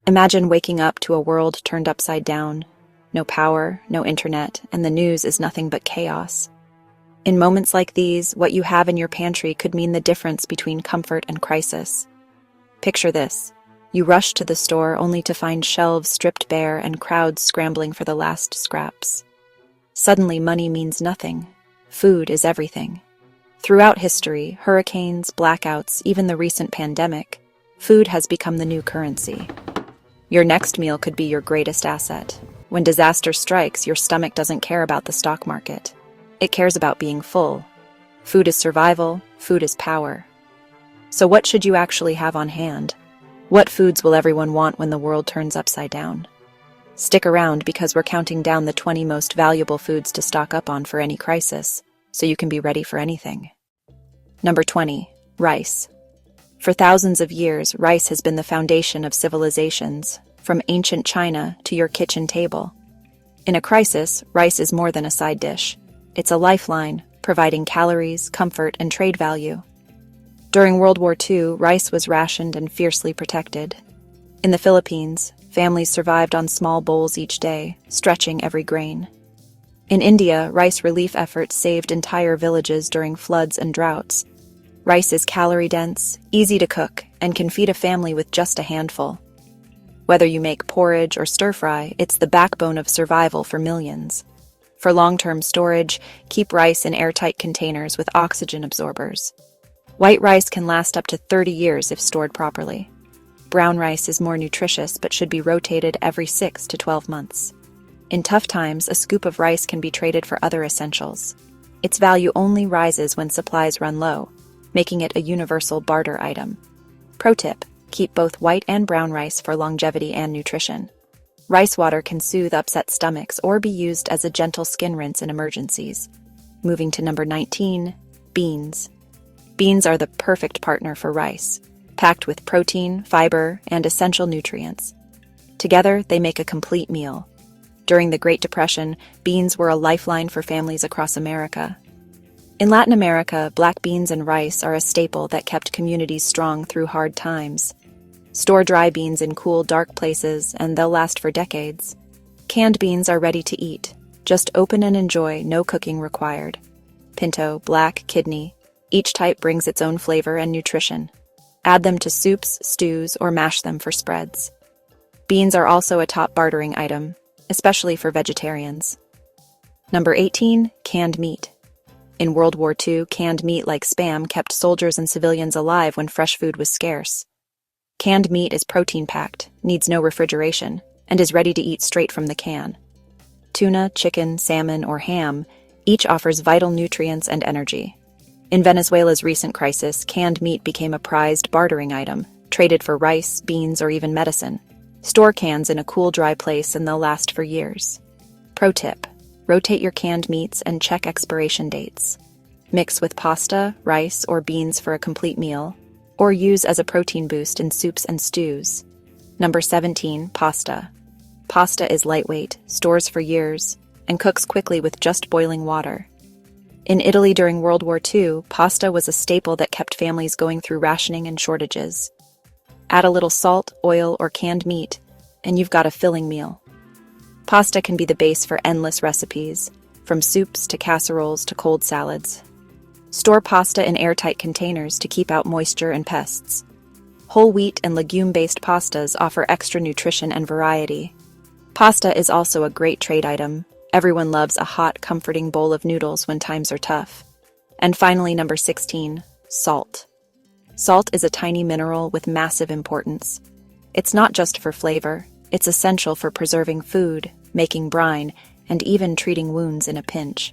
Imagine waking up to a world turned upside down. No power, no internet, and the news is nothing but chaos. In moments like these, what you have in your pantry could mean the difference between comfort and crisis. Picture this. You rush to the store only to find shelves stripped bare and crowds scrambling for the last scraps. Suddenly, money means nothing. Food is everything. Throughout history, hurricanes, blackouts, even the recent pandemic, food has become the new currency. Your next meal could be your greatest asset. When disaster strikes, your stomach doesn't care about the stock market. It cares about being full. Food is survival, food is power. So what should you actually have on hand? What foods will everyone want when the world turns upside down? Stick around because we're counting down the 20 most valuable foods to stock up on for any crisis, so you can be ready for anything. Number 20. Rice. For thousands of years, rice has been the foundation of civilizations, from ancient China to your kitchen table. In a crisis, rice is more than a side dish. It's a lifeline, providing calories, comfort, and trade value. During World War II, rice was rationed and fiercely protected. In the Philippines, families survived on small bowls each day, stretching every grain. In India, rice relief efforts saved entire villages during floods and droughts. Rice is calorie-dense, easy to cook, and can feed a family with just a handful. Whether you make porridge or stir-fry, it's the backbone of survival for millions. For long-term storage, keep rice in airtight containers with oxygen absorbers. White rice can last up to 30 years if stored properly. Brown rice is more nutritious but should be rotated every 6 to 12 months. In tough times, a scoop of rice can be traded for other essentials. Its value only rises when supplies run low, making it a universal barter item. Pro tip: keep both white and brown rice for longevity and nutrition. Rice water can soothe upset stomachs or be used as a gentle skin rinse in emergencies. Moving to number 19, beans. Beans are the perfect partner for rice, packed with protein, fiber, and essential nutrients. Together, they make a complete meal. During the Great Depression, beans were a lifeline for families across America. In Latin America, black beans and rice are a staple that kept communities strong through hard times. Store dry beans in cool, dark places, and they'll last for decades. Canned beans are ready to eat. Just open and enjoy, no cooking required. Pinto, black, kidney. Each type brings its own flavor and nutrition. Add them to soups, stews, or mash them for spreads. Beans are also a top bartering item, especially for vegetarians. Number 18, canned meat. In World War II, canned meat like Spam kept soldiers and civilians alive when fresh food was scarce. Canned meat is protein-packed, needs no refrigeration, and is ready to eat straight from the can. Tuna, chicken, salmon, or ham, each offers vital nutrients and energy. In Venezuela's recent crisis, canned meat became a prized bartering item, traded for rice, beans, or even medicine. Store cans in a cool, dry place and they'll last for years. Pro tip: rotate your canned meats and check expiration dates. Mix with pasta, rice, or beans for a complete meal, or use as a protein boost in soups and stews. Number 17, pasta. Pasta is lightweight, stores for years, and cooks quickly with just boiling water. In Italy during World War II, pasta was a staple that kept families going through rationing and shortages. Add a little salt, oil, or canned meat, and you've got a filling meal. Pasta can be the base for endless recipes, from soups to casseroles to cold salads. Store pasta in airtight containers to keep out moisture and pests. Whole wheat and legume-based pastas offer extra nutrition and variety. Pasta is also a great trade item. Everyone loves a hot, comforting bowl of noodles when times are tough. And finally, number 16, salt. Salt is a tiny mineral with massive importance. It's not just for flavor, it's essential for preserving food, making brine, and even treating wounds in a pinch.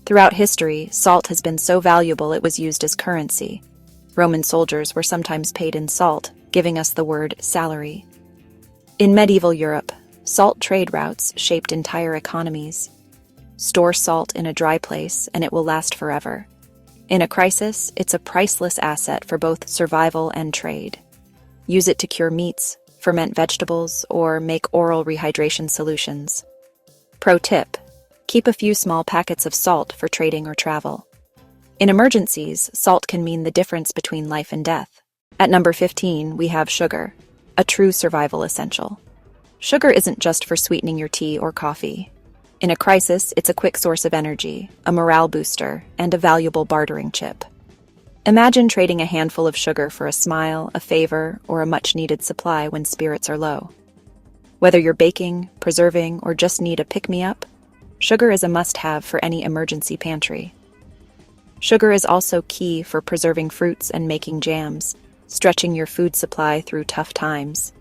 Throughout history, salt has been so valuable it was used as currency. Roman soldiers were sometimes paid in salt, giving us the word salary. In medieval Europe, salt trade routes shaped entire economies. Store salt in a dry place and it will last forever. In a crisis, it's a priceless asset for both survival and trade. Use it to cure meats, ferment vegetables, or make oral rehydration solutions. Pro tip: keep a few small packets of salt for trading or travel. In emergencies, salt can mean the difference between life and death. At number 15, we have sugar. a true survival essential. Sugar isn't just for sweetening your tea or coffee. In a crisis, it's a quick source of energy, a morale booster, and a valuable bartering chip. Imagine trading a handful of sugar for a smile, a favor, or a much-needed supply when spirits are low. Whether you're baking, preserving, or just need a pick-me-up, sugar is a must-have for any emergency pantry. Sugar is also key for preserving fruits and making jams, stretching your food supply through tough times.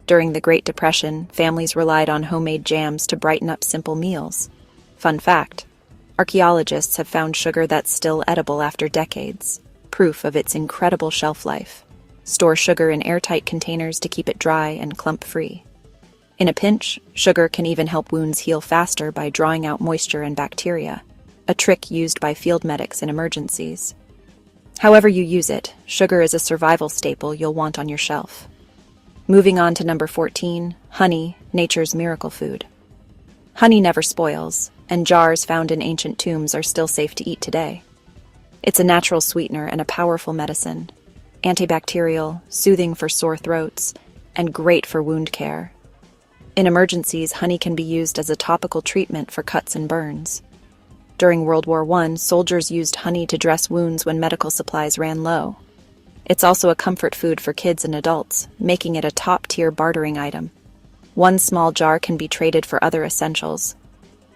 During the Great Depression, families relied on homemade jams to brighten up simple meals. Fun fact: archaeologists have found sugar that's still edible after decades, proof of its incredible shelf life. Store sugar in airtight containers to keep it dry and clump-free. In a pinch, sugar can even help wounds heal faster by drawing out moisture and bacteria, a trick used by field medics in emergencies. However you use it, sugar is a survival staple you'll want on your shelf. Moving on to number 14, honey, nature's miracle food. Honey never spoils, and jars found in ancient tombs are still safe to eat today. It's a natural sweetener and a powerful medicine, antibacterial, soothing for sore throats, and great for wound care. In emergencies, honey can be used as a topical treatment for cuts and burns. During World War I, soldiers used honey to dress wounds when medical supplies ran low. It's also a comfort food for kids and adults, making it a top-tier bartering item. One small jar can be traded for other essentials.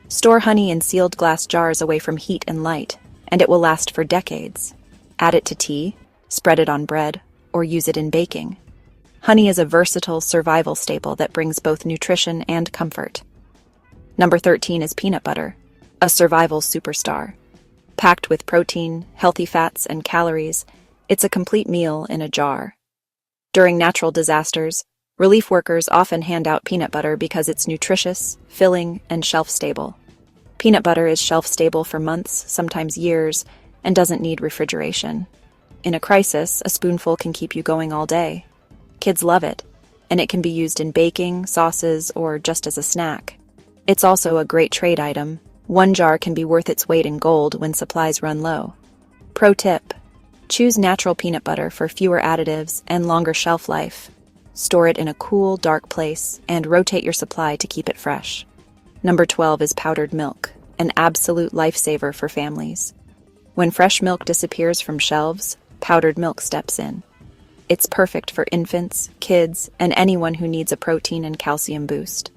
Store honey in sealed glass jars away from heat and light, and it will last for decades. Add it to tea, spread it on bread, or use it in baking. Honey is a versatile survival staple that brings both nutrition and comfort. Number 13 is peanut butter, a survival superstar. Packed with protein, healthy fats, and calories, it's a complete meal in a jar. During natural disasters, relief workers often hand out peanut butter because it's nutritious, filling, and shelf-stable. Peanut butter is shelf-stable for months, sometimes years, and doesn't need refrigeration. In a crisis, a spoonful can keep you going all day. Kids love it, and it can be used in baking, sauces, or just as a snack. It's also a great trade item. One jar can be worth its weight in gold when supplies run low. Pro tip: choose natural peanut butter for fewer additives and longer shelf life. Store it in a cool, dark place, and rotate your supply to keep it fresh. Number 12 is powdered milk, an absolute lifesaver for families. When fresh milk disappears from shelves, powdered milk steps in. It's perfect for infants, kids, and anyone who needs a protein and calcium boost.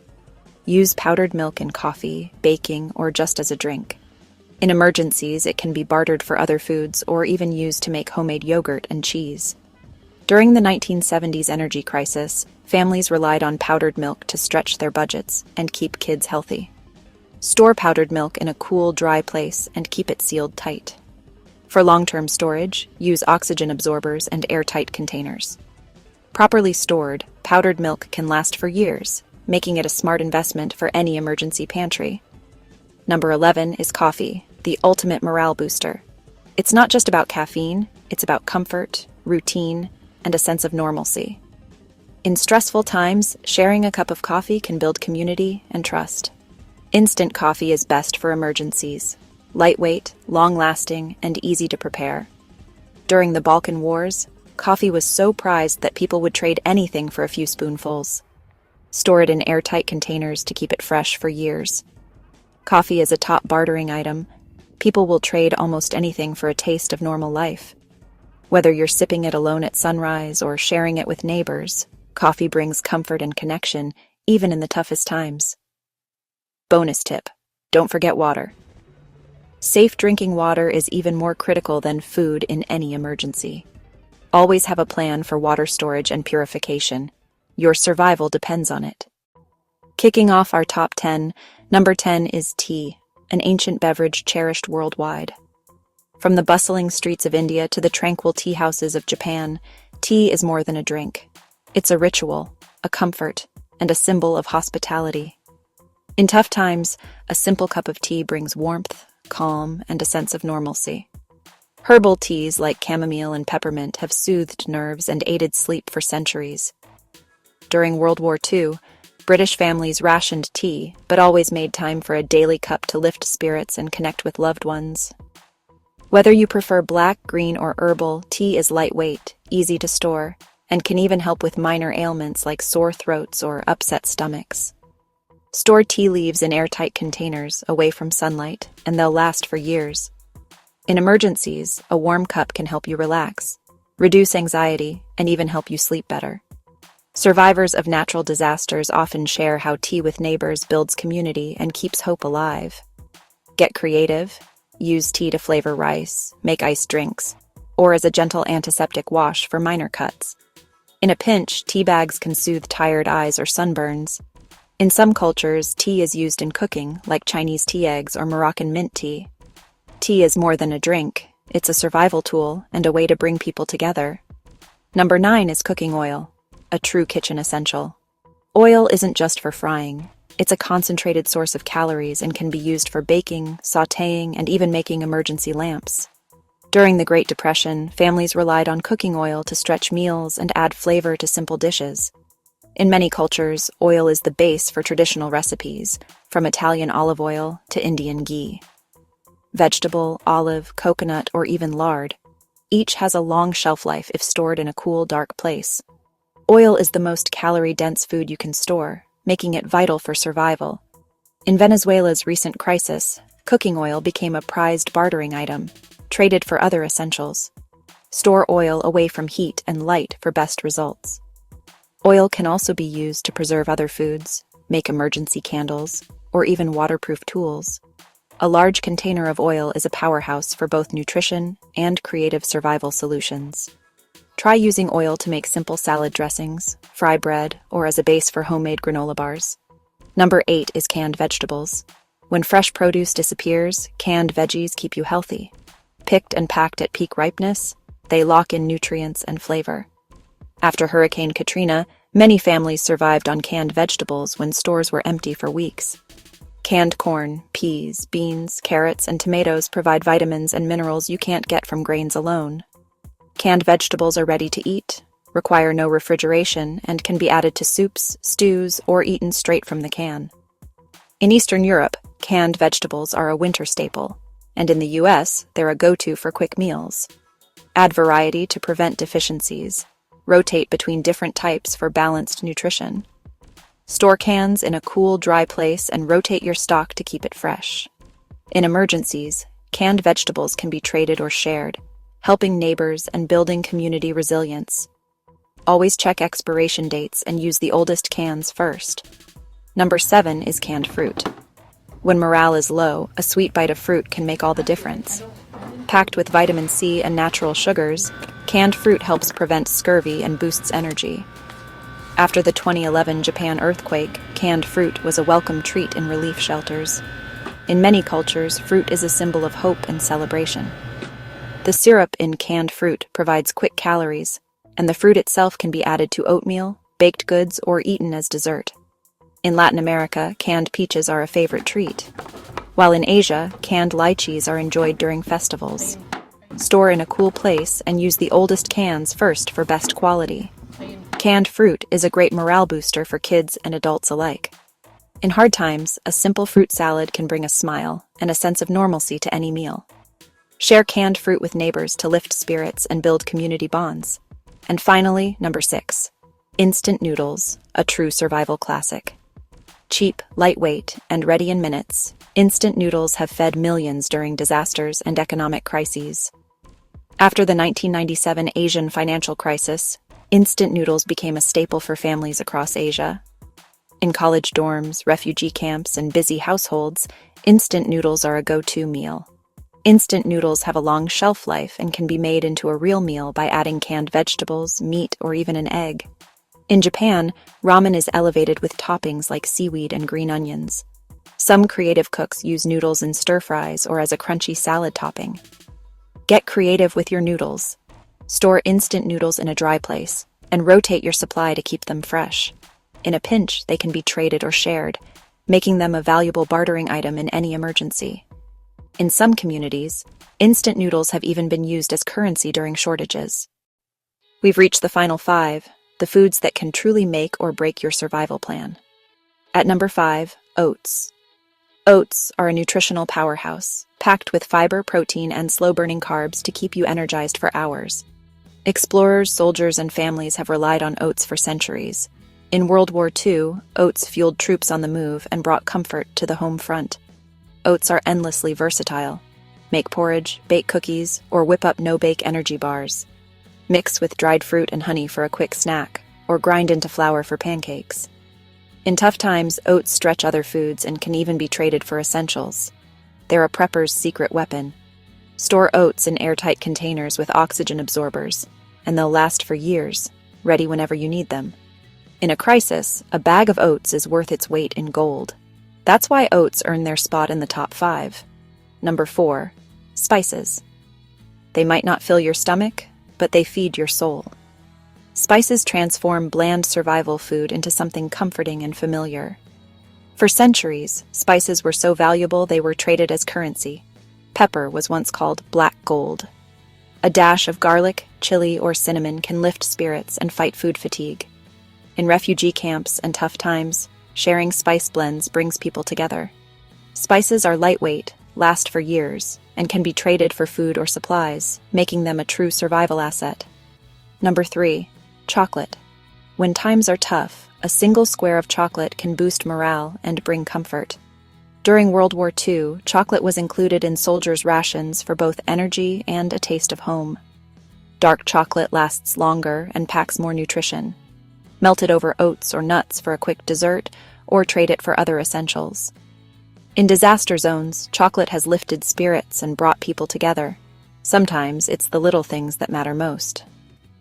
Use powdered milk in coffee, baking, or just as a drink. In emergencies, it can be bartered for other foods or even used to make homemade yogurt and cheese. During the 1970s energy crisis, families relied on powdered milk to stretch their budgets and keep kids healthy. Store powdered milk in a cool, dry place and keep it sealed tight. For long-term storage, use oxygen absorbers and airtight containers. Properly stored, powdered milk can last for years, making it a smart investment for any emergency pantry. Number 11 is coffee, the ultimate morale booster. It's not just about caffeine, it's about comfort, routine, and a sense of normalcy. In stressful times, sharing a cup of coffee can build community and trust. Instant coffee is best for emergencies. Lightweight, long-lasting, and easy to prepare. During the Balkan Wars, coffee was so prized that people would trade anything for a few spoonfuls. Store it in airtight containers to keep it fresh for years. Coffee is a top bartering item. People will trade almost anything for a taste of normal life. Whether you're sipping it alone at sunrise or sharing it with neighbors, coffee brings comfort and connection, even in the toughest times. Bonus tip: don't forget water. Safe drinking water is even more critical than food in any emergency. Always have a plan for water storage and purification. Your survival depends on it. Kicking off our top 10, number 10 is tea, an ancient beverage cherished worldwide. From the bustling streets of India to the tranquil tea houses of Japan, tea is more than a drink. It's a ritual, a comfort, and a symbol of hospitality. In tough times, a simple cup of tea brings warmth, calm, and a sense of normalcy. Herbal teas like chamomile and peppermint have soothed nerves and aided sleep for centuries. During World War II, British families rationed tea, but always made time for a daily cup to lift spirits and connect with loved ones. Whether you prefer black, green, or herbal, tea is lightweight, easy to store, and can even help with minor ailments like sore throats or upset stomachs. Store tea leaves in airtight containers away from sunlight, and they'll last for years. In emergencies, a warm cup can help you relax, reduce anxiety, and even help you sleep better. Survivors of natural disasters often share how tea with neighbors builds community and keeps hope alive. Get creative. Use tea to flavor rice, make iced drinks, or as a gentle antiseptic wash for minor cuts. In a pinch, tea bags can soothe tired eyes or sunburns. In some cultures, tea is used in cooking, like Chinese tea eggs or Moroccan mint tea. Tea is more than a drink. It's a survival tool and a way to bring people together. Number 9 is cooking oil, a true kitchen essential. Oil isn't just for frying. It's a concentrated source of calories and can be used for baking, sautéing, and even making emergency lamps. During the Great Depression, families relied on cooking oil to stretch meals and add flavor to simple dishes. In many cultures, oil is the base for traditional recipes, from Italian olive oil to Indian ghee. Vegetable, olive, coconut, or even lard. Each has a long shelf life if stored in a cool, dark place. Oil is the most calorie-dense food you can store, making it vital for survival. In Venezuela's recent crisis, cooking oil became a prized bartering item, traded for other essentials. Store oil away from heat and light for best results. Oil can also be used to preserve other foods, make emergency candles, or even waterproof tools. A large container of oil is a powerhouse for both nutrition and creative survival solutions. Try using oil to make simple salad dressings, fry bread, or as a base for homemade granola bars. Number 8 is canned vegetables. When fresh produce disappears, canned veggies keep you healthy. Picked and packed at peak ripeness, they lock in nutrients and flavor. After Hurricane Katrina, many families survived on canned vegetables when stores were empty for weeks. Canned corn, peas, beans, carrots, and tomatoes provide vitamins and minerals you can't get from grains alone. Canned vegetables are ready to eat, require no refrigeration, and can be added to soups, stews, or eaten straight from the can. In Eastern Europe, canned vegetables are a winter staple, and in the US, they're a go-to for quick meals. Add variety to prevent deficiencies. Rotate between different types for balanced nutrition. Store cans in a cool, dry place and rotate your stock to keep it fresh. In emergencies, canned vegetables can be traded or shared, helping neighbors and building community resilience. Always check expiration dates and use the oldest cans first. Number 7 is canned fruit. When morale is low, a sweet bite of fruit can make all the difference. Packed with vitamin C and natural sugars, canned fruit helps prevent scurvy and boosts energy. After the 2011 Japan earthquake, canned fruit was a welcome treat in relief shelters. In many cultures, fruit is a symbol of hope and celebration. The syrup in canned fruit provides quick calories, and the fruit itself can be added to oatmeal, baked goods, or eaten as dessert. In Latin America, canned peaches are a favorite treat, while in Asia, canned lychees are enjoyed during festivals. Store in a cool place and use the oldest cans first for best quality. Canned fruit is a great morale booster for kids and adults alike. In hard times, a simple fruit salad can bring a smile and a sense of normalcy to any meal. Share canned fruit with neighbors to lift spirits and build community bonds. And finally, number 6, instant noodles, a true survival classic. Cheap, lightweight, and ready in minutes, instant noodles have fed millions during disasters and economic crises. After the 1997 Asian financial crisis, instant noodles became a staple for families across Asia. In college dorms, refugee camps, and busy households, instant noodles are a go-to meal. Instant noodles have a long shelf life and can be made into a real meal by adding canned vegetables, meat, or even an egg. In Japan, ramen is elevated with toppings like seaweed and green onions. Some creative cooks use noodles in stir-fries or as a crunchy salad topping. Get creative with your noodles. Store instant noodles in a dry place and rotate your supply to keep them fresh. In a pinch, they can be traded or shared, making them a valuable bartering item in any emergency. In some communities, instant noodles have even been used as currency during shortages. We've reached the final 5, the foods that can truly make or break your survival plan. At number 5, oats. Oats are a nutritional powerhouse, packed with fiber, protein, and slow-burning carbs to keep you energized for hours. Explorers, soldiers, and families have relied on oats for centuries. In World War II, oats fueled troops on the move and brought comfort to the home front. Oats are endlessly versatile. Make porridge, bake cookies, or whip up no-bake energy bars. Mix with dried fruit and honey for a quick snack, or grind into flour for pancakes. In tough times, oats stretch other foods and can even be traded for essentials. They're a prepper's secret weapon. Store oats in airtight containers with oxygen absorbers, and they'll last for years, ready whenever you need them. In a crisis, a bag of oats is worth its weight in gold. That's why oats earn their spot in the top 5. Number 4, spices. They might not fill your stomach, but they feed your soul. Spices transform bland survival food into something comforting and familiar. For centuries, spices were so valuable they were traded as currency. Pepper was once called black gold. A dash of garlic, chili, or cinnamon can lift spirits and fight food fatigue. In refugee camps and tough times, sharing spice blends brings people together. Spices are lightweight, last for years, and can be traded for food or supplies, making them a true survival asset. Number 3, chocolate. When times are tough, a single square of chocolate can boost morale and bring comfort. During World War II, chocolate was included in soldiers' rations for both energy and a taste of home. Dark chocolate lasts longer and packs more nutrition. Melt it over oats or nuts for a quick dessert, or trade it for other essentials. In disaster zones, chocolate has lifted spirits and brought people together. Sometimes it's the little things that matter most.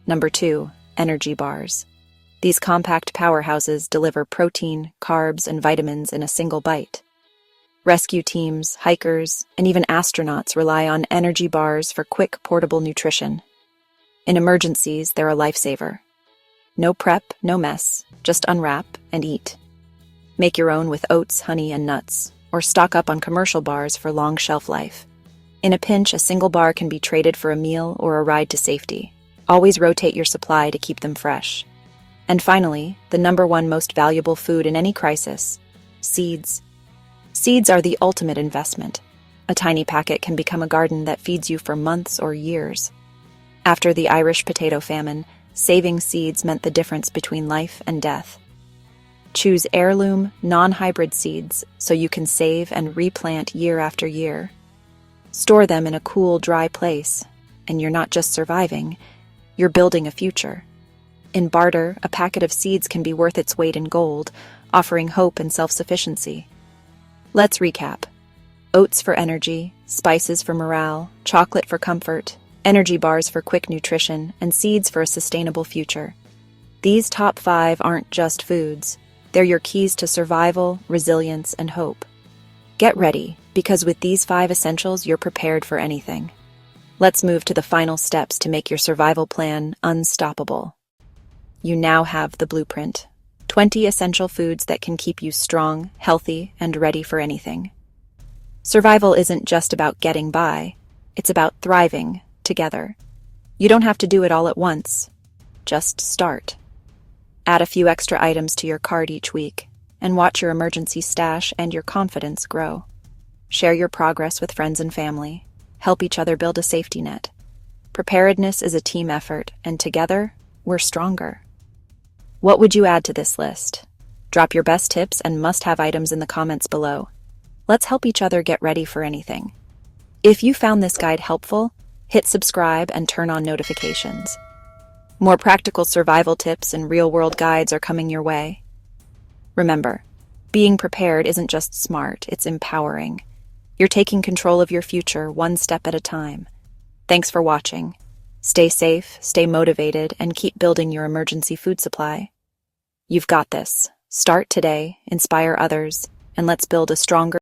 Number 2, energy bars. These compact powerhouses deliver protein, carbs, and vitamins in a single bite. Rescue teams, hikers, and even astronauts rely on energy bars for quick, portable nutrition. In emergencies, they're a lifesaver. No prep, no mess, just unwrap and eat. Make your own with oats, honey, and nuts, or stock up on commercial bars for long shelf life. In a pinch, a single bar can be traded for a meal or a ride to safety. Always rotate your supply to keep them fresh. And finally, the number 1 most valuable food in any crisis, seeds. Seeds are the ultimate investment. A tiny packet can become a garden that feeds you for months or years. After the Irish potato famine, saving seeds meant the difference between life and death. Choose heirloom, non-hybrid seeds so you can save and replant year after year. Store them in a cool, dry place, and you're not just surviving, you're building a future. In barter, a packet of seeds can be worth its weight in gold, offering hope and self-sufficiency. Let's recap. Oats for energy, spices for morale, chocolate for comfort, energy bars for quick nutrition, and seeds for a sustainable future. These top 5 aren't just foods. They're your keys to survival, resilience, and hope. Get ready, because with these 5 essentials, you're prepared for anything. Let's move to the final steps to make your survival plan unstoppable. You now have the blueprint. 20 essential foods that can keep you strong, healthy, and ready for anything. Survival isn't just about getting by. It's about thriving together. You don't have to do it all at once. Just start. Add a few extra items to your cart each week, and watch your emergency stash and your confidence grow. Share your progress with friends and family. Help each other build a safety net. Preparedness is a team effort, and together, we're stronger. What would you add to this list? Drop your best tips and must-have items in the comments below. Let's help each other get ready for anything. If you found this guide helpful, hit subscribe and turn on notifications. More practical survival tips and real-world guides are coming your way. Remember, being prepared isn't just smart, it's empowering. You're taking control of your future one step at a time. Thanks for watching. Stay safe, stay motivated, and keep building your emergency food supply. You've got this. Start today, inspire others, and let's build a stronger